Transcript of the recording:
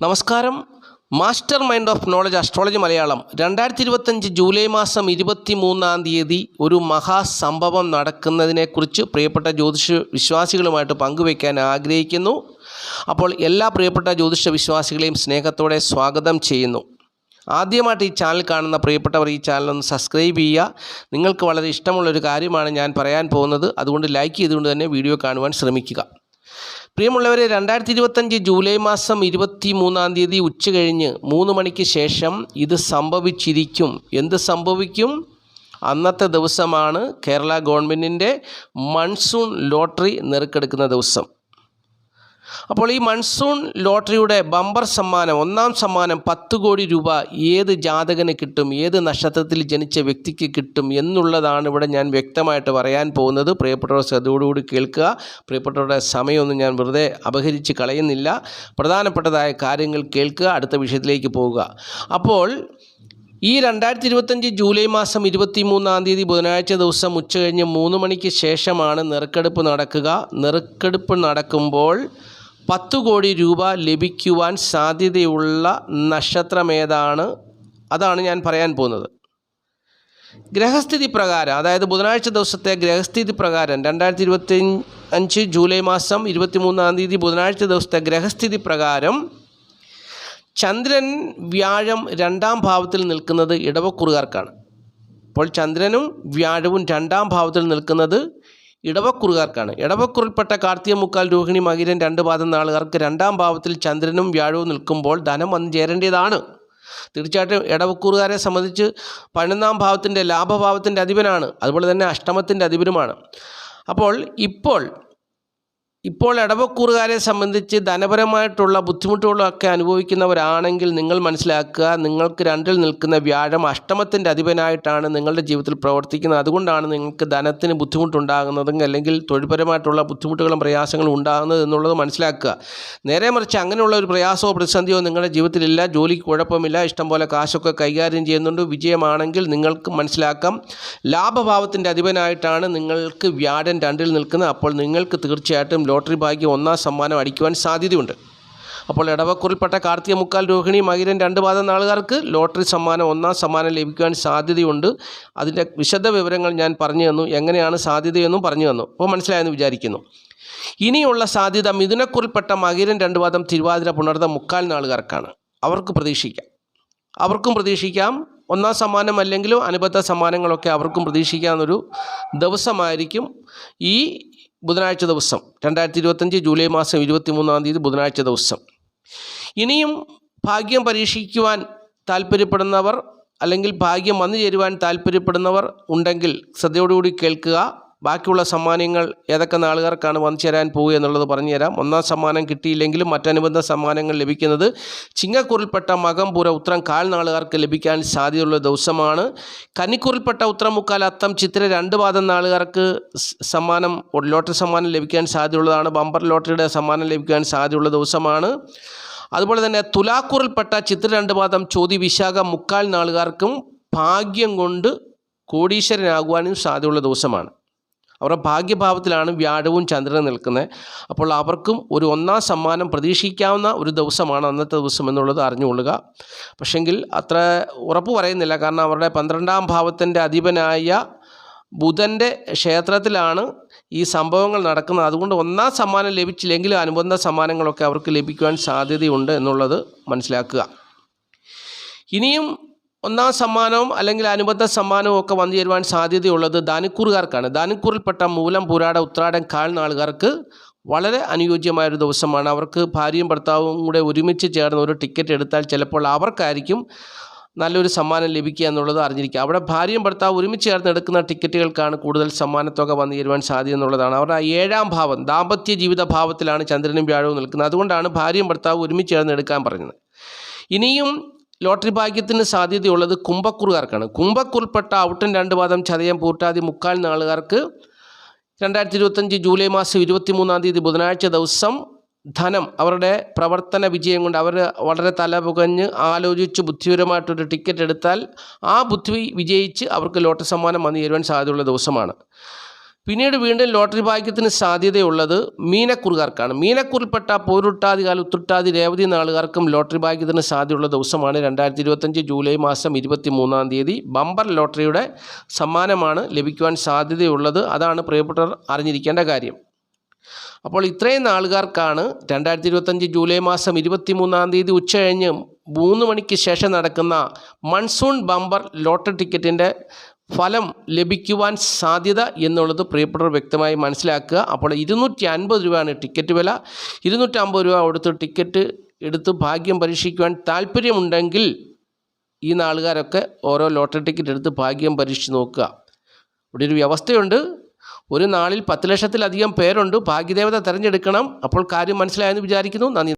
നമസ്കാരം. Master mind of knowledge astrology Malayalam 2025 July മാസം 23 ഒരു മഹാസംഭവം നടക്കുന്നതിനെക്കുറിച്ച് പ്രിയപ്പെട്ട ജ്യോതിഷ വിശ്വാസികളുമായിട്ട് പങ്കുവയ്ക്കാൻ ആഗ്രഹിക്കുന്നു. അപ്പോൾ എല്ലാ പ്രിയപ്പെട്ട ജ്യോതിഷ വിശ്വാസികളെയും സ്നേഹത്തോടെ സ്വാഗതം ചെയ്യുന്നു. ആദ്യമായിട്ട് ഈ ചാനൽ കാണുന്ന പ്രിയപ്പെട്ടവർ ഈ ചാനലൊന്ന് സബ്സ്ക്രൈബ് ചെയ്യുക. നിങ്ങൾക്ക് വളരെ ഇഷ്ടമുള്ളൊരു കാര്യമാണ് ഞാൻ പറയാൻ പോകുന്നത്. അതുകൊണ്ട് ലൈക്ക് ചെയ്തുകൊണ്ട് തന്നെ വീഡിയോ കാണുവാൻ ശ്രമിക്കുക. പ്രിയമുള്ളവരെ, 2025 ജൂലൈ മാസം 23 ഉച്ച കഴിഞ്ഞ് 3 മണിക്ക് ശേഷം ഇത് സംഭവിച്ചിരിക്കും. എന്ത് സംഭവിക്കും? അന്നത്തെ ദിവസമാണ് കേരള ഗവൺമെൻറ്റിൻ്റെ മൺസൂൺ ലോട്ടറി നറുക്കെടുക്കുന്ന ദിവസം. അപ്പോൾ ഈ മൺസൂൺ ലോട്ടറിയുടെ ബമ്പർ സമ്മാനം, ഒന്നാം സമ്മാനം 10 കോടി രൂപ ഏത് ജാതകന് കിട്ടും, ഏത് നക്ഷത്രത്തിൽ ജനിച്ച വ്യക്തിക്ക് കിട്ടും എന്നുള്ളതാണ് ഇവിടെ ഞാൻ വ്യക്തമായിട്ട് പറയാൻ പോകുന്നത്. പ്രിയപ്പെട്ടവർ ശ്രദ്ധയോടുകൂടി കേൾക്കുക. പ്രിയപ്പെട്ടവരുടെ സമയമൊന്നും ഞാൻ വെറുതെ അപഹരിച്ച് കളയുന്നില്ല. പ്രധാനപ്പെട്ടതായ കാര്യങ്ങൾ കേൾക്കുക. അടുത്ത വിഷയത്തിലേക്ക് പോവുക. അപ്പോൾ ഈ 2025 ജൂലൈ മാസം 23 ബുധനാഴ്ച ദിവസം ഉച്ച കഴിഞ്ഞ് 3 മണിക്ക് ശേഷമാണ് നറുക്കെടുപ്പ് നടക്കുക. നറുക്കെടുപ്പ് നടക്കുമ്പോൾ 10 കോടി രൂപ ലഭിക്കുവാൻ സാധ്യതയുള്ള നക്ഷത്രമേതാണ്? അതാണ് ഞാൻ പറയാൻ പോകുന്നത്. ഗ്രഹസ്ഥിതി പ്രകാരം, അതായത് ബുധനാഴ്ച ദിവസത്തെ ഗ്രഹസ്ഥിതി പ്രകാരം 2025 ജൂലൈ മാസം 23 ബുധനാഴ്ച ദിവസത്തെ ഗ്രഹസ്ഥിതി പ്രകാരം ചന്ദ്രൻ വ്യാഴം 2ാം ഭാവത്തിൽ നിൽക്കുന്നത് ഇടവക്കുറുകാർക്കാണ്. അപ്പോൾ ചന്ദ്രനും വ്യാഴവും 2ാം ഭാവത്തിൽ നിൽക്കുന്നത് ഇടവക്കുറുകാർക്കാണ്. ഇടവക്കുറിൽപ്പെട്ട കാർത്തിക മുക്കാൽ രോഹിണി മകീരൻ 2 പാദം നാളുകാർക്ക് 2ാം ഭാവത്തിൽ ചന്ദ്രനും വ്യാഴവും നിൽക്കുമ്പോൾ ധനം വന്നു ചേരേണ്ടതാണ്. തീർച്ചയായിട്ടും ഇടവക്കൂറുകാരെ സംബന്ധിച്ച് 11ാം ഭാവത്തിൻ്റെ ലാഭഭാവത്തിൻ്റെ അധിപനാണ്. അതുപോലെ തന്നെ അഷ്ടമത്തിൻ്റെ അധിപനുമാണ്. അപ്പോൾ ഇപ്പോൾ ഇടവക്കൂറുകാരെ സംബന്ധിച്ച് ധനപരമായിട്ടുള്ള ബുദ്ധിമുട്ടുകളൊക്കെ അനുഭവിക്കുന്നവരാണെങ്കിൽ നിങ്ങൾ മനസ്സിലാക്കുക, നിങ്ങൾക്ക് 2ൽ നിൽക്കുന്ന വ്യാഴം അഷ്ടമത്തിൻ്റെ അധിപനായിട്ടാണ് നിങ്ങളുടെ ജീവിതത്തിൽ പ്രവർത്തിക്കുന്നത്. അതുകൊണ്ടാണ് നിങ്ങൾക്ക് ധനത്തിന് ബുദ്ധിമുട്ടുണ്ടാകുന്നതും അല്ലെങ്കിൽ തൊഴിൽപരമായിട്ടുള്ള ബുദ്ധിമുട്ടുകളും പ്രയാസങ്ങളും ഉണ്ടാകുന്നത് എന്നുള്ളത് മനസ്സിലാക്കുക. നേരെ മറിച്ച് അങ്ങനെയുള്ള ഒരു പ്രയാസമോ പ്രതിസന്ധിയോ നിങ്ങളുടെ ജീവിതത്തിലില്ല. ജോലിക്ക് കുഴപ്പമില്ല, ഇഷ്ടംപോലെ കാശൊക്കെ കൈകാര്യം ചെയ്യുന്നുണ്ട്, വിജയമാണെങ്കിൽ നിങ്ങൾക്ക് മനസ്സിലാക്കാം ലാഭഭാവത്തിൻ്റെ അധിപനായിട്ടാണ് നിങ്ങൾക്ക് വ്യാഴം 2ൽ നിൽക്കുന്നത്. അപ്പോൾ നിങ്ങൾക്ക് തീർച്ചയായിട്ടും ലോട്ടറി ഭാഗ്യം 1ാം സമ്മാനം അടിക്കുവാൻ സാധ്യതയുണ്ട്. അപ്പോൾ ഇടവക്കുറിൽപ്പെട്ട കാർത്തിക മുക്കാൽ രോഹിണി മകീരൻ 2 പാദം നാളുകാർക്ക് ലോട്ടറി സമ്മാനം 1ാം സമ്മാനം ലഭിക്കുവാൻ സാധ്യതയുണ്ട്. അതിൻ്റെ വിശദ വിവരങ്ങൾ ഞാൻ പറഞ്ഞു തന്നു, എങ്ങനെയാണ് സാധ്യതയെന്നും പറഞ്ഞു തന്നു. അപ്പോൾ മനസ്സിലായെന്ന് വിചാരിക്കുന്നു. ഇനിയുള്ള സാധ്യത മിഥുനക്കുറിൽപ്പെട്ട മകീരൻ 2 പാദം തിരുവാതിര പുണർത മുക്കാൽ നാളുകാർക്കാണ്. അവർക്കും പ്രതീക്ഷിക്കാം 1ാം സമ്മാനം അല്ലെങ്കിലും അനുബന്ധ സമ്മാനങ്ങളൊക്കെ അവർക്കും പ്രതീക്ഷിക്കാവുന്നൊരു ദിവസമായിരിക്കും ഈ ബുധനാഴ്ച ദിവസം, 2025 ജൂലൈ മാസം 23 ബുധനാഴ്ച ദിവസം. ഇനിയും ഭാഗ്യം പരീക്ഷിക്കുവാൻ താല്പര്യപ്പെടുന്നവർ അല്ലെങ്കിൽ ഭാഗ്യം വന്നു ചേരുവാൻ താല്പര്യപ്പെടുന്നവർ ഉണ്ടെങ്കിൽ ശ്രദ്ധയോടുകൂടി കേൾക്കുക. ബാക്കിയുള്ള സമ്മാനങ്ങൾ ഏതൊക്കെ നാളുകാർക്കാണ് വന്നു ചേരാൻ പോവുക എന്നുള്ളത് പറഞ്ഞുതരാം. 1ാം സമ്മാനം കിട്ടിയില്ലെങ്കിലും മറ്റനുബന്ധ സമ്മാനങ്ങൾ ലഭിക്കുന്നത് ചിങ്ങക്കുറിൽപ്പെട്ട മകം പൂര ഉത്രം കാൽ നാളുകാർക്ക് ലഭിക്കാൻ സാധ്യതയുള്ള ദിവസമാണ്. കന്നിക്കുറിൽപ്പെട്ട ഉത്രം മുക്കാൽ അത്തം ചിത്ര 2 പാദം നാളുകാർക്ക് സമ്മാനം, ലോട്ടറി സമ്മാനം ലഭിക്കാൻ സാധ്യതയുള്ളതാണ്. ബമ്പർ ലോട്ടറിയുടെ സമ്മാനം ലഭിക്കാൻ സാധ്യതയുള്ള ദിവസമാണ്. അതുപോലെ തന്നെ തുലാക്കൂറിൽപ്പെട്ട ചിത്ര 2 പാദം ചോതി വിശാഖ മുക്കാൽ നാളുകാർക്കും ഭാഗ്യം കൊണ്ട് കോടീശ്വരനാകുവാനും സാധ്യതയുള്ള ദിവസമാണ്. അവരുടെ ഭാഗ്യഭാവത്തിലാണ് വ്യാഴവും ചന്ദ്രനും നിൽക്കുന്നത്. അപ്പോൾ അവർക്കും ഒരു 1ാം സമ്മാനം പ്രതീക്ഷിക്കാവുന്ന ഒരു ദിവസമാണ് അന്നത്തെ ദിവസം എന്നുള്ളത് അറിഞ്ഞുകൊള്ളുക. പക്ഷെങ്കിൽ അത്ര ഉറപ്പ് പറയുന്നില്ല, കാരണം അവരുടെ 12ാം ഭാവത്തിൻ്റെ അധിപനായ ബുധൻ്റെ ക്ഷേത്രത്തിലാണ് ഈ സംഭവങ്ങൾ നടക്കുന്നത്. അതുകൊണ്ട് 1ാം സമ്മാനം ലഭിച്ചില്ലെങ്കിലും അനുബന്ധ സമ്മാനങ്ങളൊക്കെ അവർക്ക് ലഭിക്കുവാൻ സാധ്യതയുണ്ട് എന്നുള്ളത് മനസ്സിലാക്കുക. ഇനിയും 1ാം സമ്മാനവും അല്ലെങ്കിൽ അനുബന്ധ സമ്മാനവും ഒക്കെ വന്നു ചേരുവാൻ സാധ്യതയുള്ളത് ധനുക്കൂറുകാർക്കാണ്. ധനുക്കൂറിൽപ്പെട്ട മൂലം പുരാട ഉത്രാടൻ കാൽ നാളുകാർക്ക് വളരെ അനുയോജ്യമായൊരു ദിവസമാണ്. അവർക്ക് ഭാര്യയും ഭർത്താവും കൂടെ ഒരുമിച്ച് ചേർന്ന് ഒരു ടിക്കറ്റ് എടുത്താൽ ചിലപ്പോൾ അവർക്കായിരിക്കും നല്ലൊരു സമ്മാനം ലഭിക്കുക എന്നുള്ളത് അറിഞ്ഞിരിക്കുക. അവിടെ ഭാര്യയും ഭർത്താവും ഒരുമിച്ച് ചേർന്ന് എടുക്കുന്ന ടിക്കറ്റുകൾക്കാണ് കൂടുതൽ സമ്മാനത്തുക വന്നു ചേരുവാൻ സാധ്യത എന്നുള്ളതാണ്. അവരുടെ 7ാം ഭാവം ദാമ്പത്യ ജീവിത ഭാവത്തിലാണ് ചന്ദ്രനും വ്യാഴവും നിൽക്കുന്നത്. അതുകൊണ്ടാണ് ഭാര്യയും ഭർത്താവും ഒരുമിച്ച് ചേർന്ന് എടുക്കാൻ പറഞ്ഞത്. ഇനിയും ലോട്ടറി ഭാഗ്യത്തിന് സാധ്യതയുള്ളത് കുംഭക്കുറുകാർക്കാണ്. കുംഭക്കുറിൽപ്പെട്ട ഔട്ടൻ 2 പാദം ചതയം പൂർട്ടാതി മുക്കാൽ നാളുകാർക്ക് 2025 ജൂലൈ മാസം 23 ബുധനാഴ്ച ദിവസം ധനം, അവരുടെ പ്രവർത്തന വിജയം കൊണ്ട് അവർ വളരെ തലപുകഞ്ഞ് ആലോചിച്ച് ബുദ്ധിപരമായിട്ടൊരു ടിക്കറ്റ് എടുത്താൽ ആ ബുദ്ധി വിജയിച്ച് അവർക്ക് ലോട്ടറി സമ്മാനം വന്നു ചേരുവാൻ സാധ്യതയുള്ള ദിവസമാണ്. പിന്നീട് വീണ്ടും ലോട്ടറി ഭാഗ്യത്തിന് സാധ്യതയുള്ളത് മീനക്കുറുകാർക്കാണ്. മീനക്കുറിൽപ്പെട്ട പോരുട്ടാതി കാല ഉത്രട്ടാതി രേവതി നാളുകാർക്കും ലോട്ടറി ഭാഗ്യത്തിന് സാധ്യതയുള്ള ദിവസമാണ് 2025 ജൂലൈ മാസം 23-ാം തീയതി. ബമ്പർ ലോട്ടറിയുടെ സമ്മാനമാണ് ലഭിക്കുവാൻ സാധ്യതയുള്ളത്. അതാണ് പ്രിയപ്പെട്ടവർ അറിഞ്ഞിരിക്കേണ്ട കാര്യം. അപ്പോൾ ഇത്രയും നാളുകാർക്കാണ് 2025 ജൂലൈ മാസം 23-ാം തീയതി ഉച്ചകഴിഞ്ഞ് 3 മണിക്ക് ശേഷം നടക്കുന്ന മൺസൂൺ ബമ്പർ ലോട്ടറി ടിക്കറ്റിൻ്റെ ഫലം ലഭിക്കുവാൻ സാധ്യത എന്നുള്ളത് പ്രിയപ്പെട്ടവർ വ്യക്തമായി മനസ്സിലാക്കുക. അപ്പോൾ 250 രൂപയാണ് ടിക്കറ്റ് വില. 250 രൂപ കൊടുത്ത് ടിക്കറ്റ് എടുത്ത് ഭാഗ്യം പരീക്ഷിക്കുവാൻ താല്പര്യമുണ്ടെങ്കിൽ ഈ നാളുകാരൊക്കെ ഓരോ ലോട്ടറി ടിക്കറ്റ് എടുത്ത് ഭാഗ്യം പരീക്ഷിച്ച് നോക്കുക. ഇവിടെ ഒരു വ്യവസ്ഥയുണ്ട്. ഒരു നാളിൽ 10 ലക്ഷത്തിലധികം പേരുണ്ട്. ഭാഗ്യദേവത തിരഞ്ഞെടുക്കണം. അപ്പോൾ കാര്യം മനസ്സിലായെന്ന് വിചാരിക്കുന്നു. നന്ദി.